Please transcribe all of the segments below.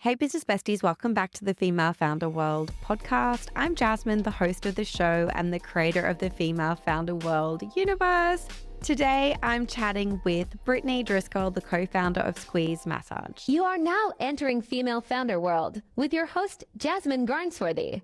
Hey, business besties, welcome back to the Female Founder World podcast. I'm Jasmine, the host of the show and the creator of the Female Founder World universe. Today, I'm chatting with Brittany Driscoll, the co-founder of Squeeze Massage. You are now entering Female Founder World with your host, Jasmine Garnsworthy.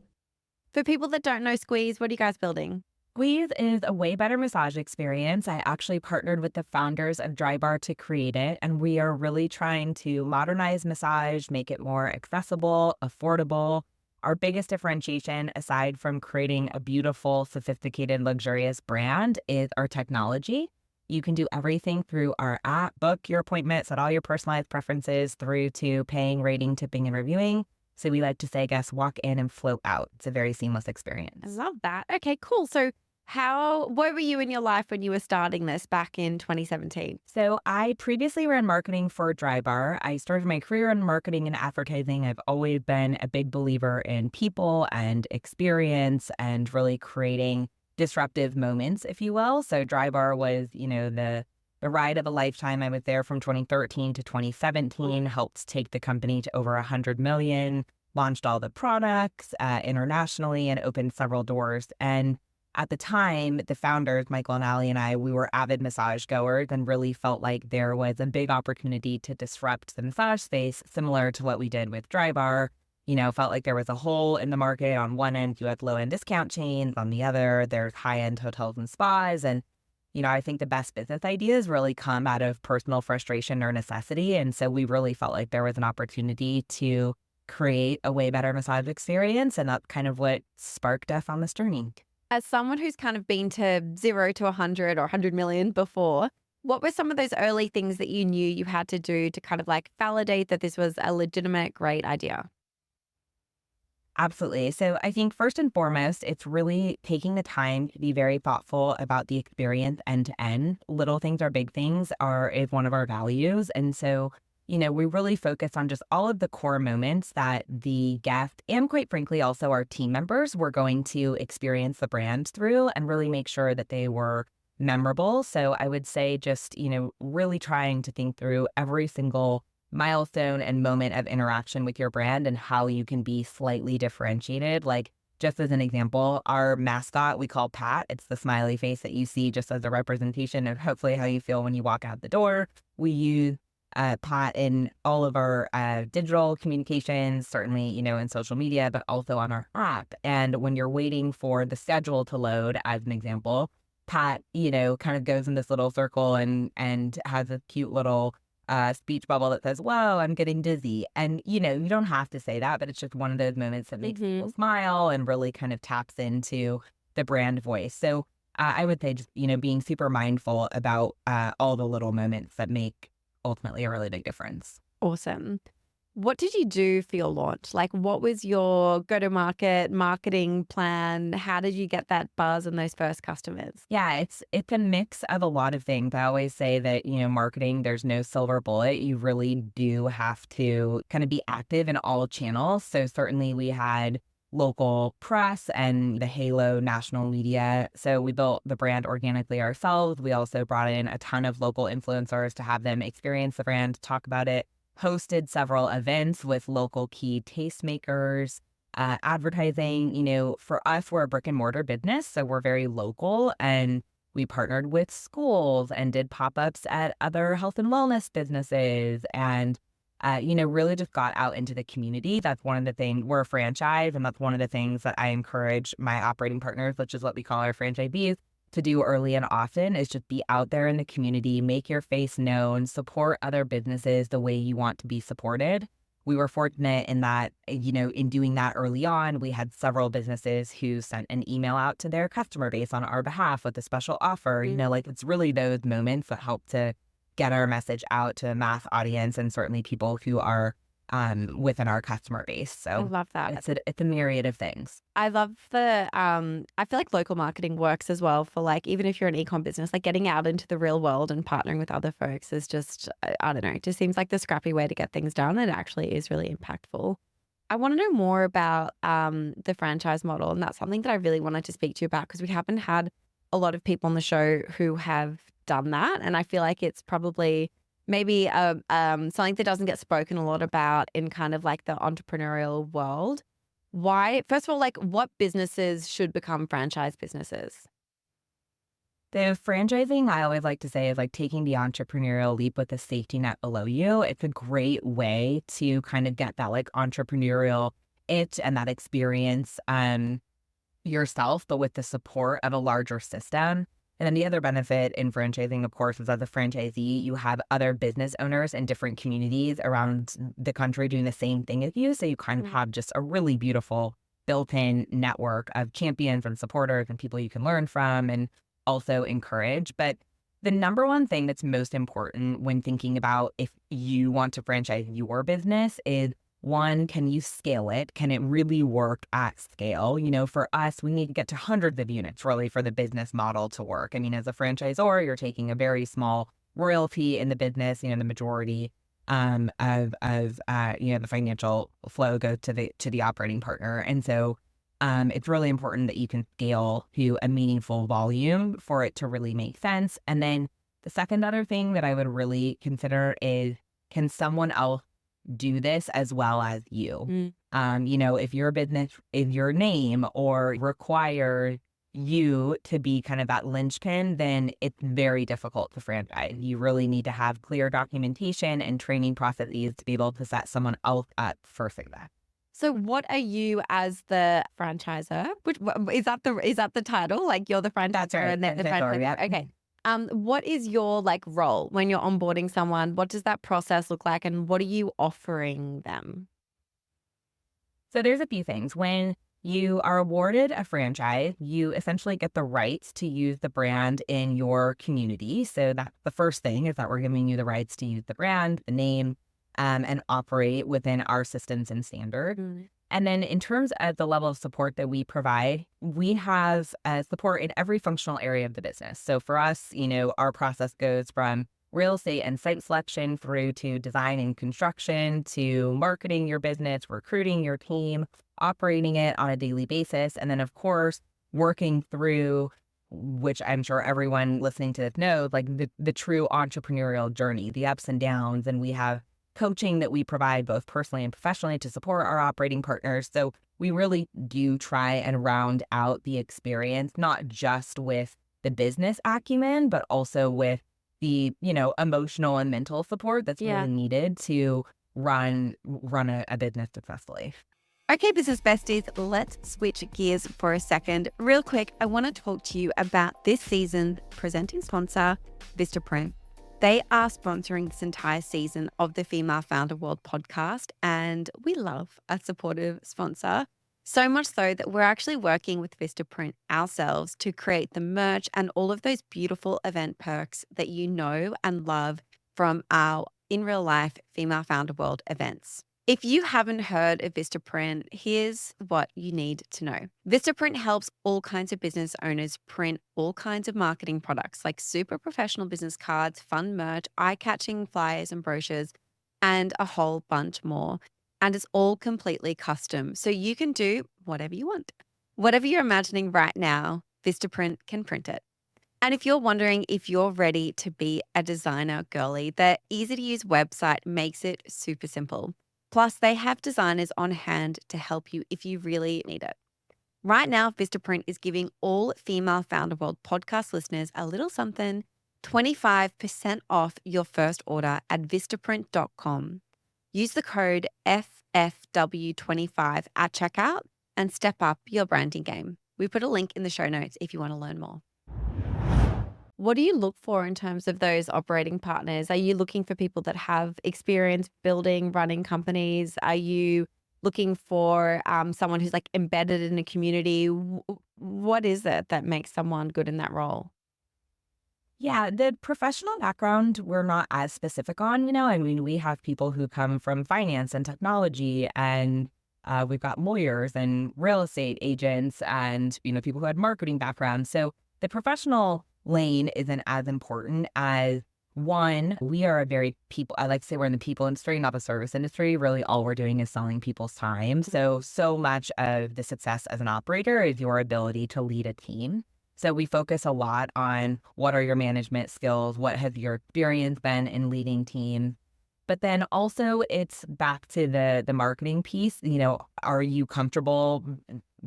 For people that don't know Squeeze, what are you guys building? Squeeze is a way better massage experience. I actually partnered with the founders of Drybar to create it, and we are really trying to modernize massage, make it more accessible, affordable. Our biggest differentiation, aside from creating a beautiful, sophisticated, luxurious brand, is our technology. You can do everything through our app, book your appointment, set all your personalized preferences through to paying, rating, tipping, and reviewing. So we like to say, guests walk in and float out. It's a very seamless experience. I love that. Okay, cool. So where were you in your life when you were starting this back in 2017? So I previously ran marketing for Drybar. I started my career in marketing and advertising. I've always been a big believer in people and experience and really creating disruptive moments, if you will. So Drybar was, the ride of a lifetime. I was there from 2013 to 2017, helped take the company to over 100 million, launched all the products internationally and opened several doors. And at the time, the founders, Michael and Ali and I, we were avid massage goers and really felt like there was a big opportunity to disrupt the massage space, similar to what we did with Drybar. Felt like there was a hole in the market. On one end, you had low-end discount chains. On the other, there's high-end hotels and spas. And, I think the best business ideas really come out of personal frustration or necessity. And so we really felt like there was an opportunity to create a way better massage experience. And that's kind of what sparked us on this journey. As someone who's kind of been to 0 to 100 or 100 million before, what were some of those early things that you knew you had to do to kind of like validate that this was a legitimate, great idea? Absolutely. So I think first and foremost, it's really taking the time to be very thoughtful about the experience end to end. Little things are big things is one of our values. And so, we really focus on just all of the core moments that the guest and quite frankly, also our team members were going to experience the brand through and really make sure that they were memorable. So I would say just, really trying to think through every single milestone and moment of interaction with your brand and how you can be slightly differentiated. Like just as an example, our mascot we call Pat. It's the smiley face that you see just as a representation of hopefully how you feel when you walk out the door. We use Pat in all of our digital communications, certainly, in social media, but also on our app. And when you're waiting for the schedule to load, as an example, Pat, kind of goes in this little circle and has a cute little speech bubble that says, "Whoa, I'm getting dizzy." And, you don't have to say that, but it's just one of those moments that makes people smile and really kind of taps into the brand voice. So I would say just, being super mindful about all the little moments that make ultimately a really big difference. Awesome. What did you do for your launch? Like, what was your go-to-market marketing plan? How did you get that buzz and those first customers? Yeah, it's a mix of a lot of things. I always say that, marketing, there's no silver bullet. You really do have to kind of be active in all channels. So certainly we had local press and the Halo national media. So we built the brand organically ourselves. We also brought in a ton of local influencers to have them experience the brand, talk about it, hosted several events with local key tastemakers, advertising. For us, we're a brick and mortar business, so we're very local, and we partnered with schools and did pop-ups at other health and wellness businesses and really just got out into the community. That's one of the things, we're a franchise, and that's one of the things that I encourage my operating partners, which is what we call our franchisees, to do early and often, is just be out there in the community, make your face known, support other businesses the way you want to be supported. We were fortunate in that, in doing that early on, we had several businesses who sent an email out to their customer base on our behalf with a special offer. It's really those moments that help to get our message out to a mass audience and certainly people who are within our customer base. So I love that. It's a myriad of things. I love I feel like local marketing works as well for like, even if you're an e-com business, like getting out into the real world and partnering with other folks is just, I don't know, it just seems like the scrappy way to get things done. It actually is really impactful. I want to know more about the franchise model. And that's something that I really wanted to speak to you about because we haven't had a lot of people on the show who have done that. And I feel like it's probably maybe something that doesn't get spoken a lot about in kind of like the entrepreneurial world. Why, first of all, like what businesses should become franchise businesses? The franchising, I always like to say, is like taking the entrepreneurial leap with a safety net below you. It's a great way to kind of get that like entrepreneurial itch and that experience yourself, but with the support of a larger system. And then the other benefit in franchising, of course, is as a franchisee, you have other business owners in different communities around the country doing the same thing as you. So you kind of have just a really beautiful built-in network of champions and supporters and people you can learn from and also encourage. But the number one thing that's most important when thinking about if you want to franchise your business is one, can you scale it? Can it really work at scale? You know, for us, we need to get to hundreds of units really for the business model to work. I mean, as a franchisor, you're taking a very small royalty in the business. You know, the majority the financial flow goes to the operating partner, and so it's really important that you can scale to a meaningful volume for it to really make sense. And then the second other thing that I would really consider is, can someone else do this as well as you? You know, if your business is your name or requires you to be kind of that linchpin, then it's very difficult to franchise. You really need to have clear documentation and training processes to be able to set someone else up for success. So what are you as the franchisor? Which is that the title? Like you're the franchisor That's right. and they're the franchisor. Yep. Okay. What is your like role when you're onboarding someone? What does that process look like, and what are you offering them? So there's a few things. When you are awarded a franchise, you essentially get the rights to use the brand in your community. So that's the first thing, is that we're giving you the rights to use the brand, the name, and operate within our systems and standards. And then in terms of the level of support that we provide, we have support in every functional area of the business. So for us, you know, our process goes from real estate and site selection through to design and construction, to marketing your business, recruiting your team, operating it on a daily basis. And then, of course, working through, which I'm sure everyone listening to this knows, like the true entrepreneurial journey, the ups and downs. And we have coaching that we provide both personally and professionally to support our operating partners. So we really do try and round out the experience, not just with the business acumen, but also with the, you know, emotional and mental support that's really needed to run a business successfully. Okay, business besties, let's switch gears for a second. Real quick, I want to talk to you about this season's presenting sponsor, Vistaprint. They are sponsoring this entire season of the Female Founder World podcast, and we love a supportive sponsor. So much so that we're actually working with Vistaprint ourselves to create the merch and all of those beautiful event perks that you know and love from our in real life Female Founder World events. If you haven't heard of Vistaprint, here's what you need to know. Vistaprint helps all kinds of business owners print all kinds of marketing products like super professional business cards, fun merch, eye-catching flyers and brochures, and a whole bunch more. And it's all completely custom, so you can do whatever you want. Whatever you're imagining right now, Vistaprint can print it. And if you're wondering if you're ready to be a designer girly, their easy-to-use website makes it super simple. Plus, they have designers on hand to help you if you really need it. Right now, Vistaprint is giving all Female Founder World podcast listeners a little something, 25% off your first order at vistaprint.com. Use the code FFW25 at checkout and step up your branding game. We put a link in the show notes if you want to learn more. What do you look for in terms of those operating partners? Are you looking for people that have experience building, running companies? Are you looking for someone who's like embedded in a community? What is it that makes someone good in that role? Yeah, the professional background, we're not as specific on, you know, I mean, we have people who come from finance and technology, and we've got lawyers and real estate agents and, you know, people who had marketing backgrounds. So the professional lane isn't as important as, one, we are a very people, I like to say we're in the people industry, not the service industry. Really, all we're doing is selling people's time. So much of the success as an operator is your ability to lead a team. So we focus a lot on what are your management skills, what has your experience been in leading teams. But then also it's back to the marketing piece. Are you comfortable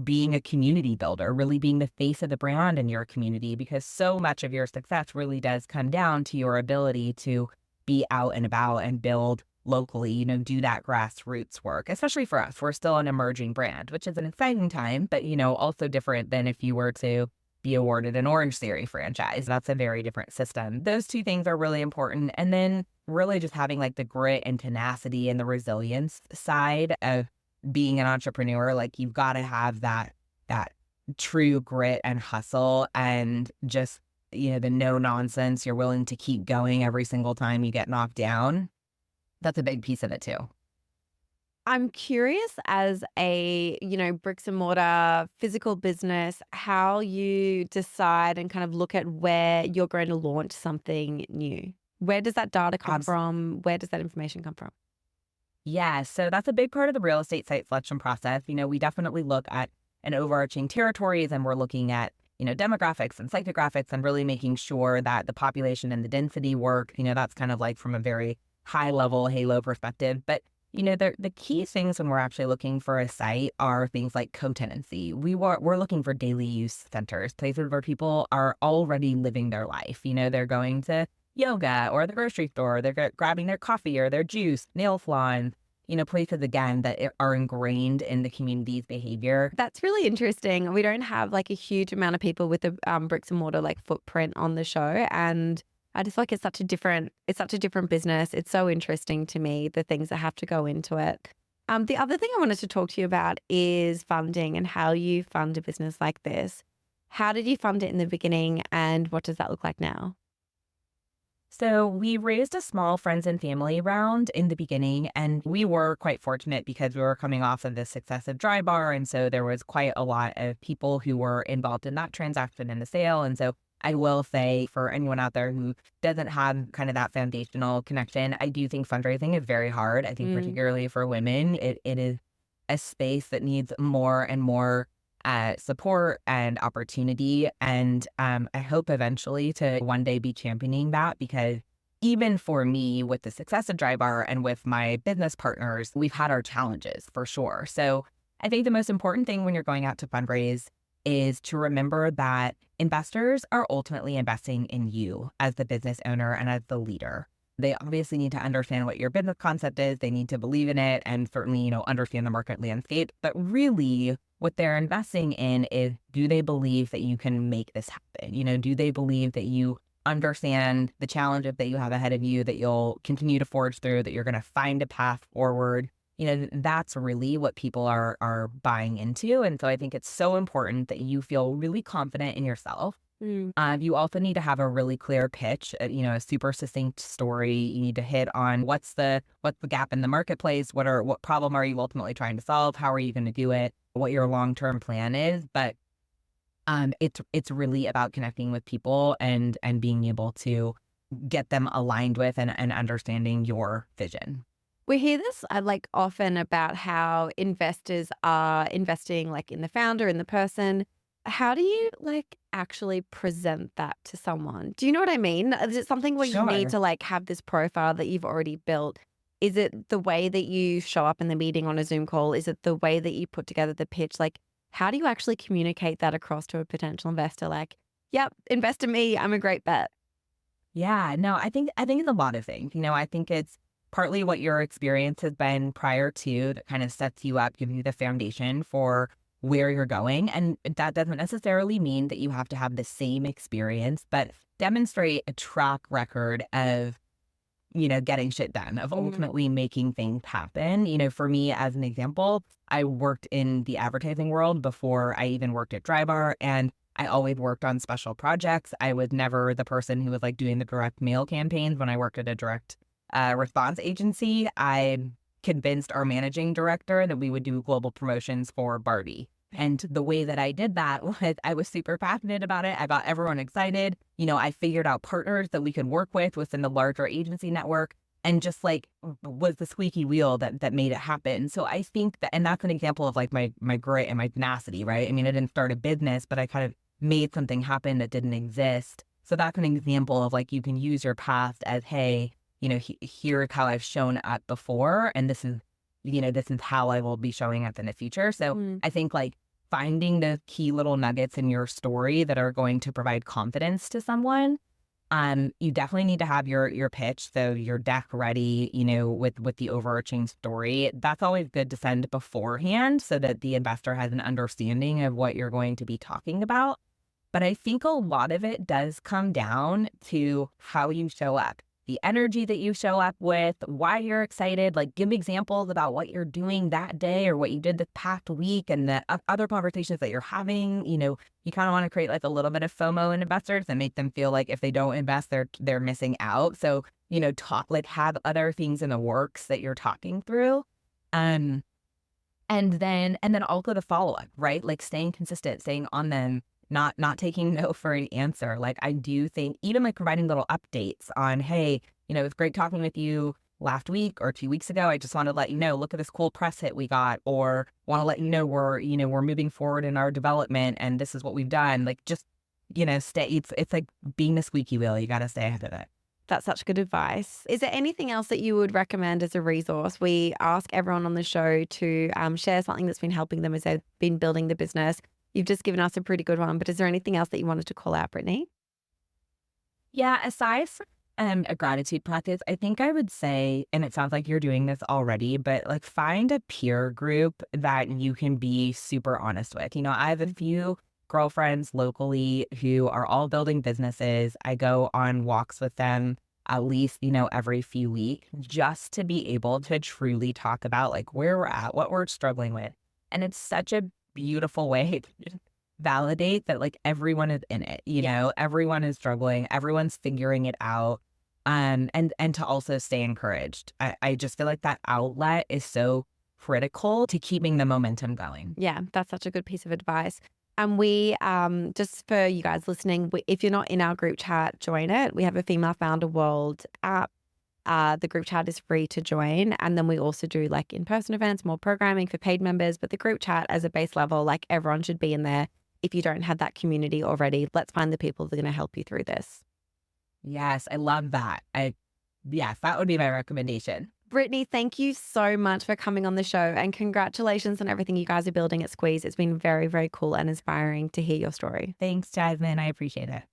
being a community builder, really being the face of the brand in your community? Because so much of your success really does come down to your ability to be out and about and build locally, do that grassroots work, especially for us. We're still an emerging brand, which is an exciting time, but, also different than if you were to be awarded an Orange Theory franchise. That's a very different system. Those two things are really important. And then really just having like the grit and tenacity and the resilience side of being an entrepreneur. Like you've got to have that true grit and hustle and just, the no nonsense. You're willing to keep going every single time you get knocked down. That's a big piece of it too. I'm curious as a, bricks and mortar physical business, how you decide and kind of look at where you're going to launch something new. Where does that data come from? Where does that information come from? Yeah, so that's a big part of the real estate site selection process. We definitely look at an overarching territories and we're looking at, demographics and psychographics and really making sure that the population and the density work. That's kind of like from a very high level halo perspective. But the key things when we're actually looking for a site are things like co-tenancy. We're looking for daily use centers, places where people are already living their life. They're going to yoga or the grocery store, they're grabbing their coffee or their juice, nail salons, places again that are ingrained in the community's behavior. That's really interesting. We don't have like a huge amount of people with a bricks and mortar like footprint on the show, and I just feel like it's such a different business. It's so interesting to me, the things that have to go into it. The other thing I wanted to talk to you about is funding and how you fund a business like this. How did you fund it in the beginning and what does that look like now? So we raised a small friends and family round in the beginning, and we were quite fortunate because we were coming off of the success of Drybar, and so there was quite a lot of people who were involved in that transaction and the sale. And so I will say for anyone out there who doesn't have kind of that foundational connection, I do think fundraising is very hard. I think particularly for women, it is a space that needs more and more support and opportunity. And I hope eventually to one day be championing that, because even for me with the success of Drybar and with my business partners, we've had our challenges for sure. So I think the most important thing when you're going out to fundraise is to remember that investors are ultimately investing in you as the business owner and as the leader. They obviously need to understand what your business concept is. They need to believe in it and certainly, understand the market landscape. But really, what they're investing in is, do they believe that you can make this happen? Do they believe that you understand the challenges that you have ahead of you, that you'll continue to forge through, that you're going to find a path forward? That's really what people are buying into. And so I think it's so important that you feel really confident in yourself. You also need to have a really clear pitch, a super succinct story. You need to hit on what's the gap in the marketplace, what problem are you ultimately trying to solve, how are you going to do it, what your long-term plan is. But it's really about connecting with people and being able to get them aligned with and understanding your vision. We hear this like often about how investors are investing like in the founder, in the person. How do you like actually present that to someone? Do you know what I mean? Is it something where you need Sure. to like have this profile that you've already built? Is it the way that you show up in the meeting on a Zoom call? Is it the way that you put together the pitch? Like, how do you actually communicate that across to a potential investor? Like, yep, invest in me. I'm a great bet. Yeah, no, I think it's a lot of things. I think it's partly what your experience has been prior to that kind of sets you up, giving you the foundation for where you're going. And that doesn't necessarily mean that you have to have the same experience, but demonstrate a track record of, getting shit done, of ultimately making things happen. For me, as an example, I worked in the advertising world before I even worked at Drybar, and I always worked on special projects. I was never the person who was like doing the direct mail campaigns. When I worked at a direct response agency, I convinced our managing director that we would do global promotions for Barbie. And the way that I did that was I was super passionate about it. I got everyone excited. I figured out partners that we could work with within the larger agency network, and just like was the squeaky wheel that made it happen. So I think that, and that's an example of like my grit and my tenacity, right? I mean, I didn't start a business, but I kind of made something happen that didn't exist. So that's an example of like, you can use your past as, hey, here's how I've shown up before. And this is, this is how I will be showing up in the future. So I think like finding the key little nuggets in your story that are going to provide confidence to someone. You definitely need to have your pitch, so your deck ready, with the overarching story. That's always good to send beforehand so that the investor has an understanding of what you're going to be talking about. But I think a lot of it does come down to how you show up, the energy that you show up with, why you're excited. Like, give examples about what you're doing that day or what you did this past week and the other conversations that you're having. You kind of want to create like a little bit of FOMO in investors and make them feel like if they don't invest, they're missing out. So, have other things in the works that you're talking through. And then also the follow-up, right? Like staying consistent, staying on them, not taking no for an answer. Like I do think even like providing little updates on, hey, it was great talking with you last week or 2 weeks ago. I just want to let you know, look at this cool press hit we got, or want to let you know we're moving forward in our development and this is what we've done. Like just, stay, it's like being the squeaky wheel. You got to stay ahead of it. That's such good advice. Is there anything else that you would recommend as a resource? We ask everyone on the show to share something that's been helping them as they've been building the business. You've just given us a pretty good one, but is there anything else that you wanted to call out, Brittany? Yeah, aside from a gratitude practice, I think I would say, and it sounds like you're doing this already, but like find a peer group that you can be super honest with. I have a few girlfriends locally who are all building businesses. I go on walks with them at least, every few weeks just to be able to truly talk about like where we're at, what we're struggling with. And it's such a beautiful way to just validate that like everyone is in it, everyone is struggling, everyone's figuring it out. And to also stay encouraged. I just feel like that outlet is so critical to keeping the momentum going. Yeah, that's such a good piece of advice. And we, just for you guys listening, if you're not in our group chat, join it. We have a Female Founder World app. The group chat is free to join. And then we also do like in-person events, more programming for paid members. But the group chat as a base level, like everyone should be in there. If you don't have that community already, let's find the people that are going to help you through this. Yes, I love that. Yes, that would be my recommendation. Brittany, thank you so much for coming on the show and congratulations on everything you guys are building at Squeeze. It's been very, very cool and inspiring to hear your story. Thanks, Jasmine. I appreciate it.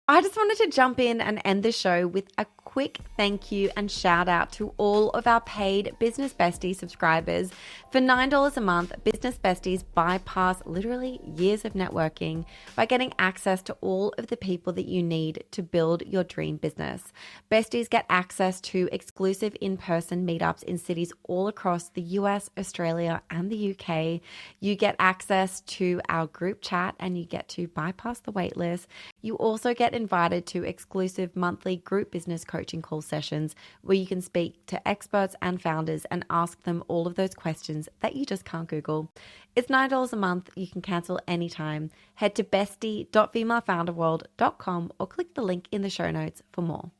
I just wanted to jump in and end the show with a quick thank you and shout out to all of our paid Business Besties subscribers. For $9 a month, Business Besties bypass literally years of networking by getting access to all of the people that you need to build your dream business. Besties get access to exclusive in-person meetups in cities all across the US, Australia, and the UK. You get access to our group chat and you get to bypass the waitlist. You also get invited to exclusive monthly group business coaching call sessions where you can speak to experts and founders and ask them all of those questions that you just can't Google. It's $9 a month. You can cancel anytime. Head to bestie.femalefounderworld.com or click the link in the show notes for more.